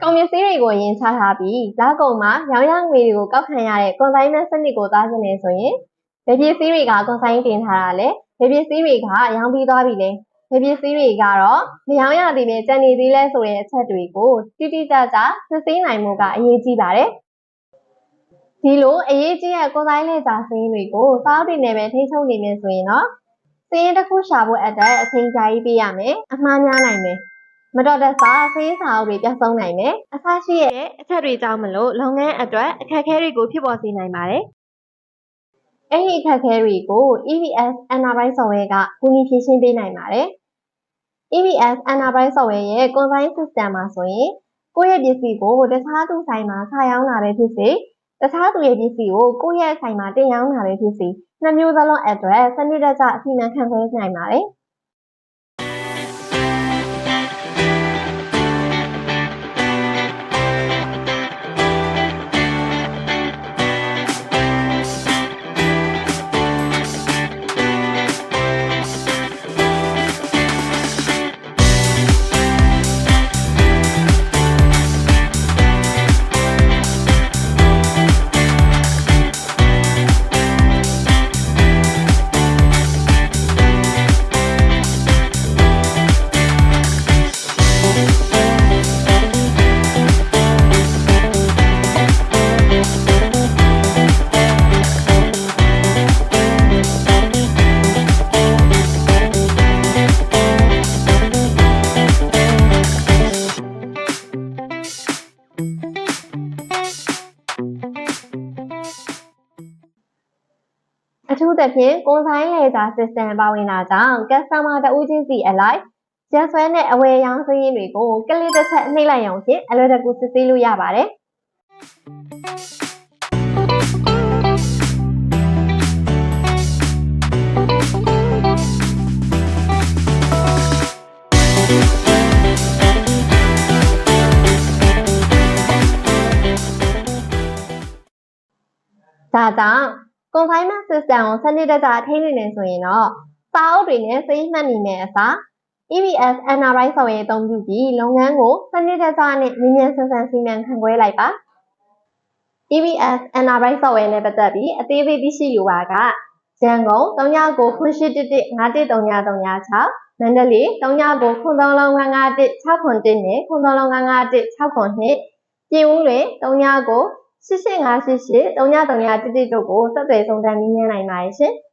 ကုန်ပစ္စည်းတွေကိုရင်ချထားပြီးလကုန်မှာရောင်းရငွေတွေကိုကောက်ခံရတဲ့ကွန်ဆိုင်မန့်စနစ်ကိုသားခြင်းနေဆိုရင်ဘယ်ပစ္စည်းတွေကကွန်ဆိုင်တင်ထားတာလဲဘယ်ပစ္စည်းတွေကရောင်းပြီးသွားပြီလဲဘယ်ပစ္စည်းတွေကတော့မရောင်းရသေးပဲကျန်နေသေးလဲဆိုတဲ့အချက်တွေကိုတိတိကျကျစစ်ဆေးနိုင်မှုကအရေးကြီးပါတယ်ဒီလိုအရေးကြီးတဲ့ကွန်ဆိုင်လေ့ကျစင်းတွေကိုစာအုပ်တွေနဲ့ပဲထိန်းချုပ်နေမယ်ဆိုရင်တော့စင်းတစ်ခုရှာဖို့အတွက်အချိန်ကြာကြီးပေးရမယ်အမှားများနိုင်မယ်မတော်တဆဖေးစာအုပ်တွေပြတ်ဆုံးနိုင်မယ်အဆရှိတဲ့အချက်တွေကြောင့်မလို့လုပ်ငန်းအတွက်အခက်အခဲတွေကိုဖြစ်ပေါ်စေနိုင်ပါတယ်အဲ့ဒီအခက်အခဲတွေကို EBS Enterprise Software ကကူညီဖြေရှင်းပေးနိုင်ပါတယ် EBS Enterprise Software ရဲ့ Consign System မှာဆိုရင်ကိုယ့်ရဲ့ပစ္စည်းကိုတခြားသူဆိုင်မှာခါရောင်းတာပဲဖြစ်စေတခြားသူရဲ့ပစ္စည်းကိုကိုယ့်ရဲ့ဆိုင်မှာတင်ရောင်းတာပဲဖြစ်စေနှစ်မျိုးစလုံးအတွက်စနစ်တကျအစီအမံခန့်ခွဲနိုင်ပါတယ်အထူးသဖြင့်ကွန်ဆိုင်လေသာ system ပါဝင်တာကြောင့် customer တဦးချင်းစီအလိုက်ရက်စွဲနဲ့အဝယ်ရောင်းစည်းရင်းတွေကိုကလစ်တစ်ချက်နှိပ်လိုက်ရုံဖြင့်အလွယ်တကူစစ်ဆေးလို့ရပါတယ်ဒါကြောင့်Consignment System ကိုစနစ်တကျထိန်းသိမ်းနေဆိုရင်တော့စာအုပ်တွေနဲ့စိတ်မှတ်နေမယ့်အစား EBS Enterprise Software အသုံးပြုပြီးလုပ်ငန်းကိုစနစ်တကျနဲ့မြန်မြန်ဆန်ဆန်စီမံခန့်ခွဲလိုက်ပါ EBS Enterprise Software နဲ့ပတ်သက်ပြီးအသေးစိတ်သိရှိလိုပါကရန်ကုန်3998115336မန္တလေး3993355691နဲ့93551692ပြင်ဦးလွင်3988883311တို့ကိုဆက်သွယ်စုံစမ်းမြင်နိုင်ပါတယ်ရှင်။